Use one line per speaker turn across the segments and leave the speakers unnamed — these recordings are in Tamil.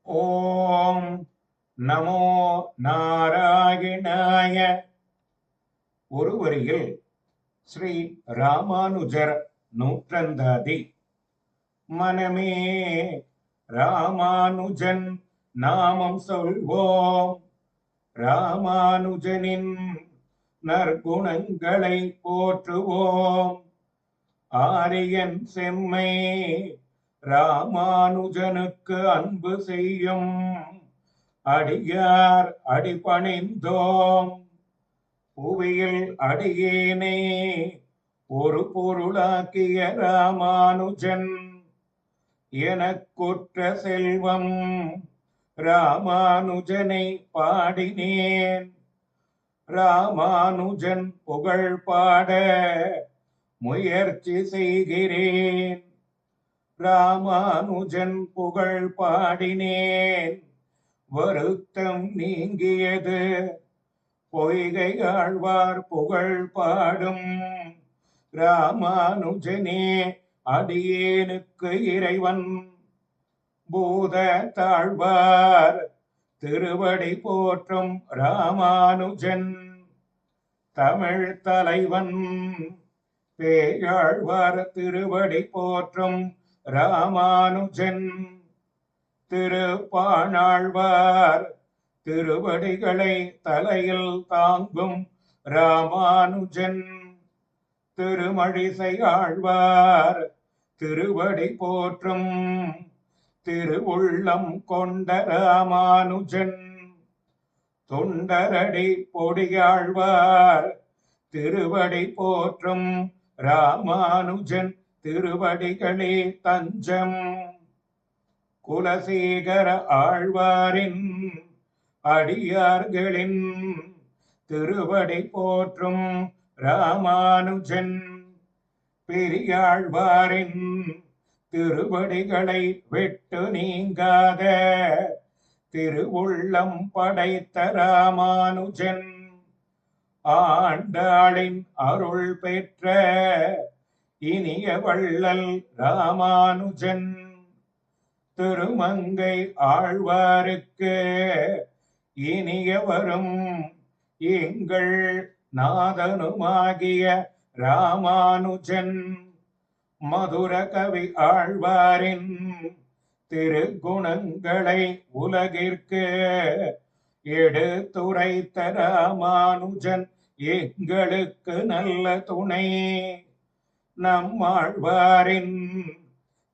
ஓம் நமோ நாராயணாய. ஒரு வரியில் ஸ்ரீ ராமானுஜர் நூற்றந்தாதி. மனமே ராமானுஜன் நாமம் சொல்வோம், ராமானுஜனின் நற்குணங்களை போற்றுவோம். ஆரியன் செம்மை ராமானுஜனுக்கு அன்பு செய்யும் அடியார் அடிபணிந்தோம். புவியில் அடியேனே ஒரு பொருளாக்கிய ராமானுஜன், எனக்குற்ற செல்வம் ராமானுஜனை பாடினேன். ராமானுஜன் புகழ் பாட முயற்சி செய்கிறேன். ராமானுஜன் புகழ் பாடினேன், வருத்தம் நீங்கியது. பொய்கை ஆழ்வார் புகழ் பாடும் ராமானுஜனே அடியேனுக்கு இறைவன். பூத தாழ்வார் திருவடி போற்றும் ராமானுஜன், தமிழ் தலைவன். பேயாழ்வார் திருவடி போற்றும் ராமானுஜன், திருப்பாணாழ்வார் திருவடிகளை தலையில் தாங்கும் ராமானுஜன், திருமழிசை ஆழ்வார் திருவடி போற்றும் திருவுள்ளம் கொண்ட ராமானுஜன், தொண்டரடி பொடியாழ்வார் திருவடி போற்றும் ராமானுஜன் திருவடிகளே தஞ்சம். குலசேகர ஆழ்வாரின் அடியார்களின் திருவடி போற்றும் ராமானுஜன், பெரியாழ்வாரின் திருவடிகளை விட்டு நீங்காத திருவுள்ளம் படைத்த ராமானுஜன், ஆண்டாளின் அருள் பெற்ற இனிய வள்ளல் ராமானுஜன், திருமங்கை ஆழ்வாருக்கு இனிய வரும் எங்கள் நாதனுமாகிய ராமானுஜன், மதுர கவி ஆழ்வாரின் திருக்குணங்களை உலகிற்கு எடுத்துரைத்த ராமானுஜன் எங்களுக்கு நல்ல துணை. நம்மாழ்வாரின்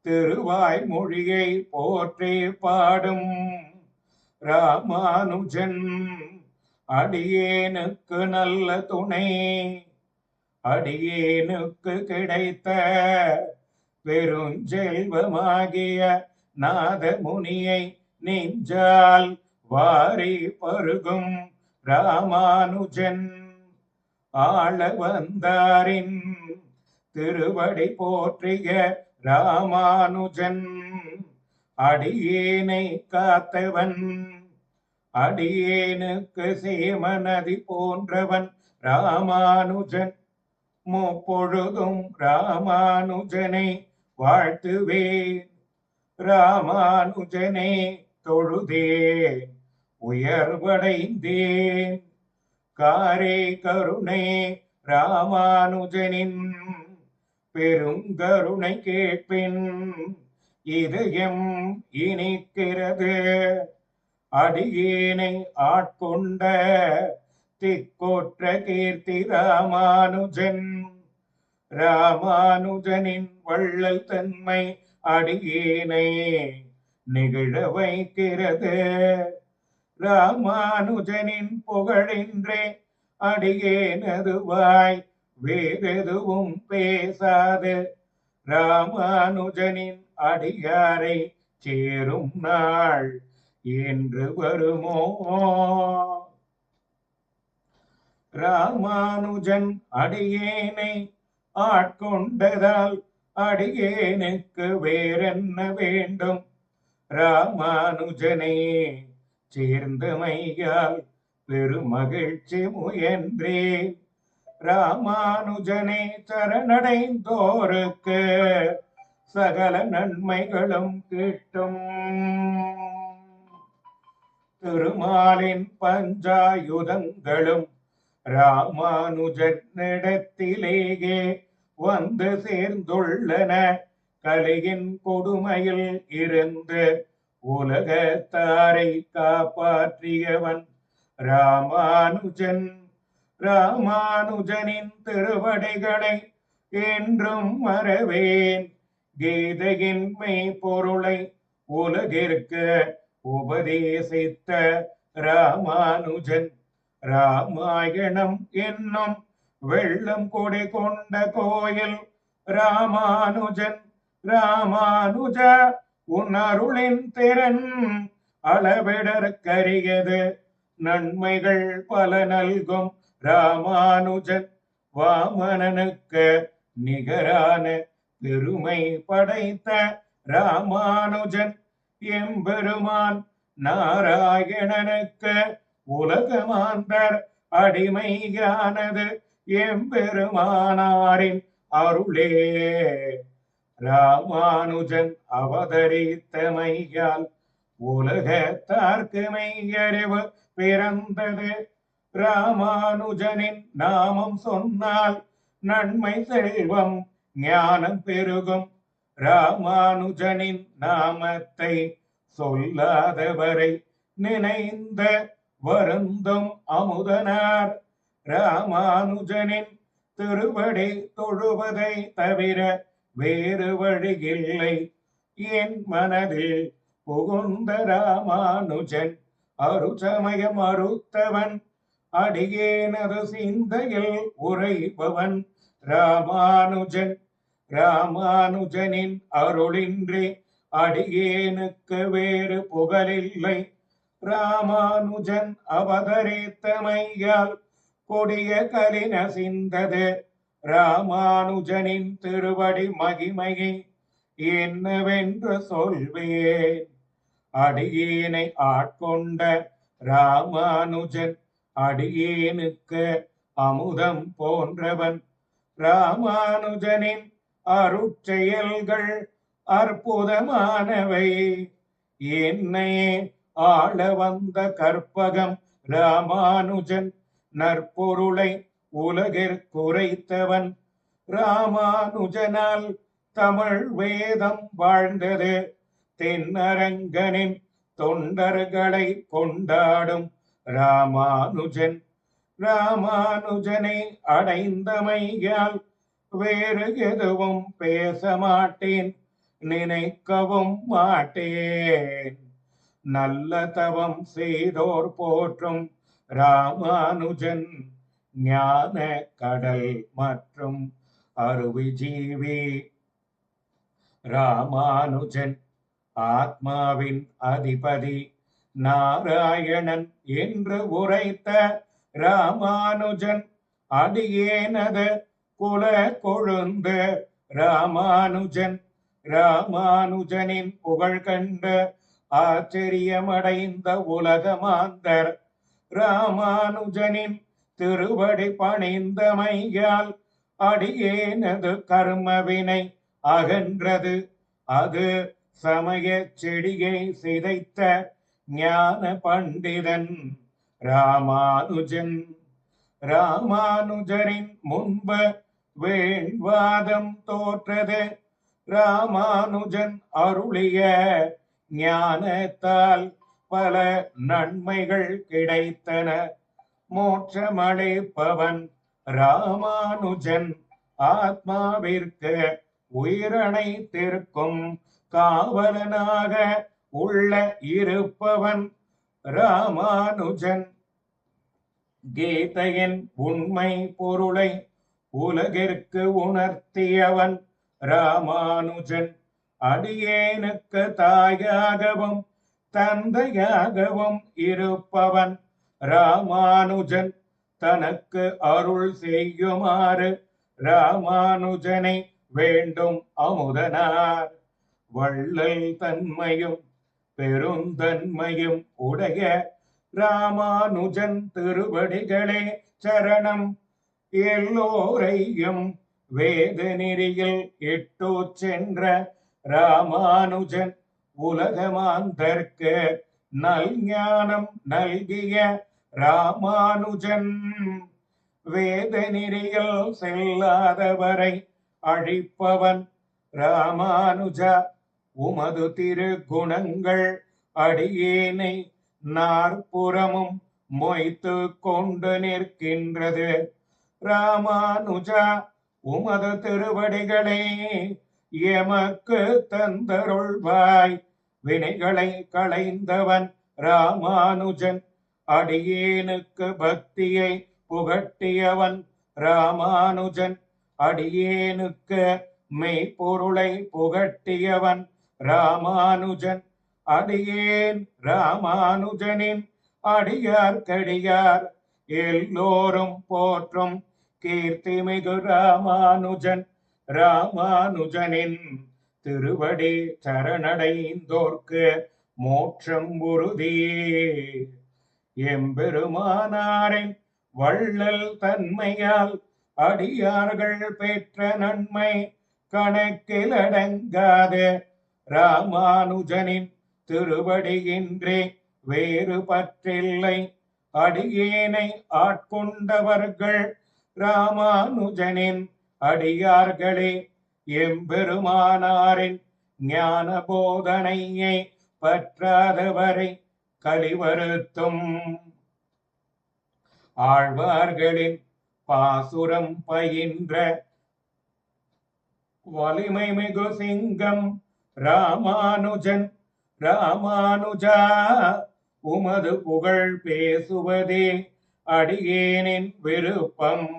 திருவாய் மொழியை போற்றி பாடும் ராமானுஜன் அடியேனுக்கு நல்ல துணை. அடியேனுக்கு கிடைத்த பெருஞ்செல்வமாகிய நாதமுனியை நெஞ்சால் வாரி பருகும் ராமானுஜன், ஆள வந்தாரின் திருவடி போற்றிய ராமானுஜன், அடியேனை காத்தவன். அடியேனுக்கு சேமநதி போன்றவன் ராமானுஜன், முப்பொழுதும் ராமானுஜனை வாழ்த்துவேன். ராமானுஜனை தொழுதேன் உயர்வடைந்தேன். காரே கருணை ராமானுஜனின் பெருங்கருணை கேட்பின் இதயம் இனிக்கிறது. அடியேனை ஆட்கொண்ட திக்கோற்ற கீர்த்தி ராமானுஜன், ராமானுஜனின் வள்ளல் தன்மை அடியேனை நிகழ வைக்கிறது. ராமானுஜனின் புகழின்றே அடியேனதுவாய் வேறெதுவும் பேசாது. ராமானுஜனின் அடியாரை சேரும் நாள் என்று வருமோ? ராமானுஜன் அடியேனை ஆட்கொண்டதால் அடியேனுக்கு வேறென்ன வேண்டும்? ராமானுஜனே சேர்ந்தமையால் பெருமகிழ்ச்சி முயன்றேன். ராமானுஜனை சரணடைந்தோருக்கு சகல நன்மைகளும் கிட்டும். திருமாலின் பஞ்சாயுதங்களும் ராமானுஜனிடத்திலேயே வந்து சேர்ந்துள்ளன. கலியின் கொடுமையில் இருந்து உலகத்தாரை காப்பாற்றியவன் ராமானுஜன். ராமானுஜனின் திருவடிகளை என்றும் மறவேன். கீதையின் மெய் பொருளை உலகிற்கு உபதேசித்த ராமானுஜன். ராமாயணம் என்னும் வெள்ளம் கொடை கொண்ட கோயில் ராமானுஜன். ராமானுஜ உன் அருளின் திறன் அளவிடற்கரியது. நன்மைகள் பல நல்கும் ராமானுஜன். வாமனனுக்கு நிகரான பெருமை படைத்த ராமானுஜன். எம்பெருமான் நாராயணனுக்கு உலகமாந்தர் அடிமையானது எம்பெருமானாரின் அருளே. ராமானுஜன் அவதரித்தமையால் உலகத்தார்க்கு மெய்யறிவு பிறந்தது. ராமானுஜனின் நாமம் சொன்னால் நன்மை செல்வம் ஞானம் பெருகும். ராமானுஜனின் நாமத்தை சொல்லாதவரை நினைந்த வருந்தும் அமுதனார். ராமானுஜனின் திருவடி தொழுவதை தவிர வேறு வழியில்லை. என் மனதில் புகுந்த ராமானுஜன் அருச்சமயம் அறுத்தவன். அடியேனது சிந்தையில் உரைப்பவன் ராமானுஜன். ராமானுஜனின் அருளின்றி அடியேனுக்கு வேறு புகழில்லை. ராமானுஜன் அவதரித்தமையால் கொடிய கலி நசிந்தது. ராமானுஜனின் திருவடி மகிமையை என்னவென்று சொல்வேன். அடியேனை ஆட்கொண்ட ராமானுஜன் அடியேனுக்கு அமுதம் போன்றவன். ராமானுஜனின் அருட்செயல்கள் அற்புதமானவை. என்னையே ஆள வந்த கற்பகம் ராமானுஜன். நற்பொருளை உலகிற்குரைத்தவன் ராமானுஜனால் தமிழ் வேதம் வாழ்ந்தது. தென்னரங்கனின் தொண்டர்களை கொண்டாடும் ராமானுஜன். ராமானுஜனை அடைந்தமையால் வேறு எதுவும் பேச மாட்டேன், நினைக்கவும் மாட்டேன். நல்ல தவம் செய்தோர் போற்றும் ராமானுஜன். ஞான கடல் மற்றும் அருவி ஜீவி ராமானுஜன். ஆத்மாவின் அதிபதி நாராயணன் என்று உரைத்த ராமானுஜன். அடியேனது குல கொழுந்து ராமானுஜன். ராமானுஜனின் புகழ் கண்டு ஆச்சரியமடைந்த உலகமாந்தர் ராமானுஜனின் திருவடி பணிந்தமையால் அடியேனது கர்மவினை அகன்றது. அது சமய செடியை சிதைத்த ஞான பண்டிதன் ராமானுஜன். ராமானுஜரின் முன்பு வேண்வாதம் தோற்றது. ராமானுஜன் அருளிய ஞானத்தால் பல நன்மைகள் கிடைத்தன. மோட்சமளிப்பவன் ராமானுஜன். ஆத்மாவிற்கு உயிரணைத்திருக்கும் காவலனாக உள்ள இருப்பவன் ராமானுஜன். கீதையின் உண்மை பொருளை உலகிற்கு உணர்த்தியவன் ராமானுஜன். அடியேனுக்கு தாயாகவும் தந்தையாகவும் இருப்பவன் ராமானுஜன். தனக்கு அருள் செய்யுமாறு ராமானுஜனை வேண்டும் அமுதனார். வள்ளல் தன்மையும் பெருந்தன்மையும் உடைய ராமானுஜன் திருவடிகளே சரணம். எல்லோரையும் வேத நெறியில் இட்டு சென்ற ராமானுஜன். உலகமாந்தர்க்கு நல் ஞானம் நல்கிய ராமானுஜன் வேத நெறியில் செல்லாதவரை அழிப்பவன் ராமானுஜா உமது திருக்குணங்கள் அடியேனை நாற்புறமும் மொய்த்து கொண்டு நிற்கின்றது ராமானுஜா உமது திருவடிகளே எமக்கு தந்தருள்வாய் வினைகளை களைந்தவன் ராமானுஜன் அடியேனுக்கு பக்தியை புகட்டியவன் ராமானுஜன் அடியேனுக்கு மெய்ப்பொருளை புகட்டியவன் ராமானுஜன் அடியேன் ராமானுஜனின் அடியார்க்கடியார் எல்லோரும் போற்றும் கீர்த்திமிகு ராமானுஜன் ராமானுஜனின் திருவடி சரணடைந்தோர்க்கு மோட்சம் உறுதியே எம்பெருமானாரின் வள்ளல் தன்மையால் அடியார்கள் பெற்ற நன்மை கணக்கில் அடங்காது ராமானுஜனின் திருவடியின்றி வேறு பற்றில்லை அடியேனை ஆட்கொண்டவர்கள் ராமானுஜனின் அடியார்களே எம்பெருமானாரின் ஞான போதனையை பற்றாதவரை கலிவருத்தும் ஆழ்வார்களின் பாசுரம் பயின்ற வலிமை மிகு சிங்கம் ராமானுஜன் ராமானுஜா உமது புகழ் பேசுவதே அடியேனின் விருப்பம்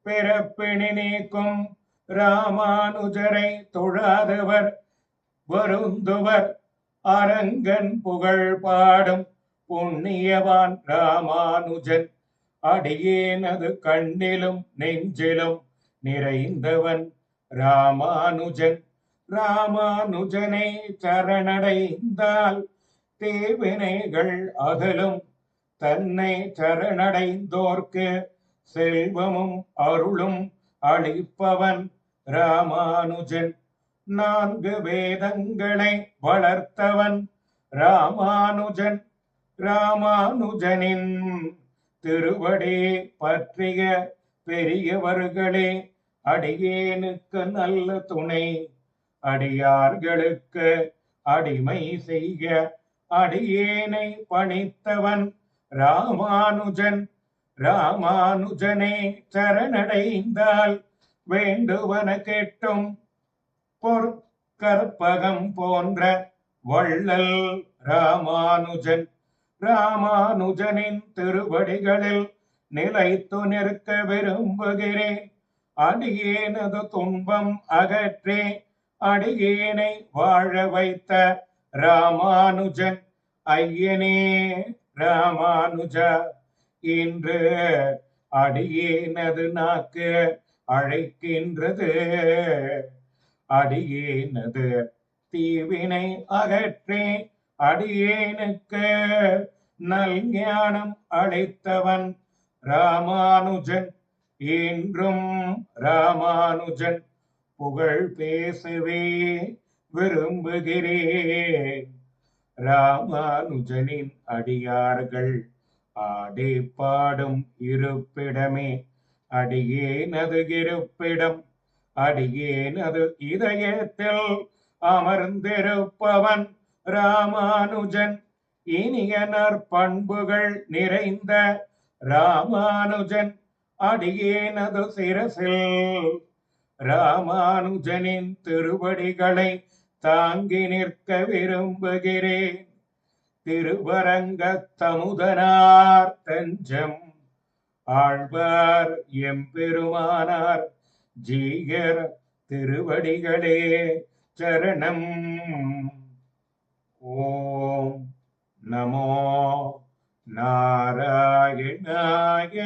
பிறப்பிணி நீக்கும் ராமானுஜரை தொழாதவர் வருந்துவர் அரங்கன் புகழ் பாடும் புண்ணியவான் ராமானுஜன் அடியேனது கண்ணிலும் நெஞ்சிலும் நிறைந்தவன் ராமானுஜன் ராமானுஜனை சரணடைந்தால் தேவினைகள் அகலும் தன்னை சரணடைந்தோர்க்கு செல்வமும் அருளும் அளிப்பவன் ராமானுஜன் நான்கு வேதங்களை வளர்த்தவன் ராமானுஜன் ராமானுஜனின் திருவடி பற்றிய பெரியவர்களே அடியேனுக்கு நல்ல துணை அடியார்களுக்கு அடிமை செய்ய அடியேனை பணித்தவன் ராமானுஜன் ராமானுஜனை சரணடைந்தால் வேண்டுவன கேட்டும் பொற்கற்பகம் போன்ற வள்ளல் ராமானுஜன் ராமானுஜனின் திருவடிகளில் நிலைத்து நிற்க விரும்புகிறேன் அடியேனது துன்பம் அகற்றே அடியேனை வாழ வைத்த ராமானுஜன் ஐயனே ராமானுஜா இன்று அடியேனது நாக்கு அழைக்கின்றது அடியேனது தீவினை அகற்றே அடியேனுக்கு நல் ஞானம் அளித்தவன் ராமானுஜன் என்றும் ராமானுஜன் புகழ் பேசவே விரும்புகிறேன் ராமானுஜனின் அடியார்கள் ஆடி பாடும் இருப்பிடமே அடியேனது இருப்பிடம் அடியேனது இதயத்தில் அமர்ந்திருப்பவன் ராமானுஜன் இனிய நற்பண்புகள் நிறைந்த ராமானுஜன் அடியேனது சிரசில் ராமானுஜனின் திருவடிகளை தாங்கி நிற்க விரும்புகிறேன் திருவரங்க தமுதனார் தஞ்சம் ஆழ்வார் எம்பெருமானார் ஜீயர் திருவடிகளே சரணம் ஓம் நமோ நாராயணாய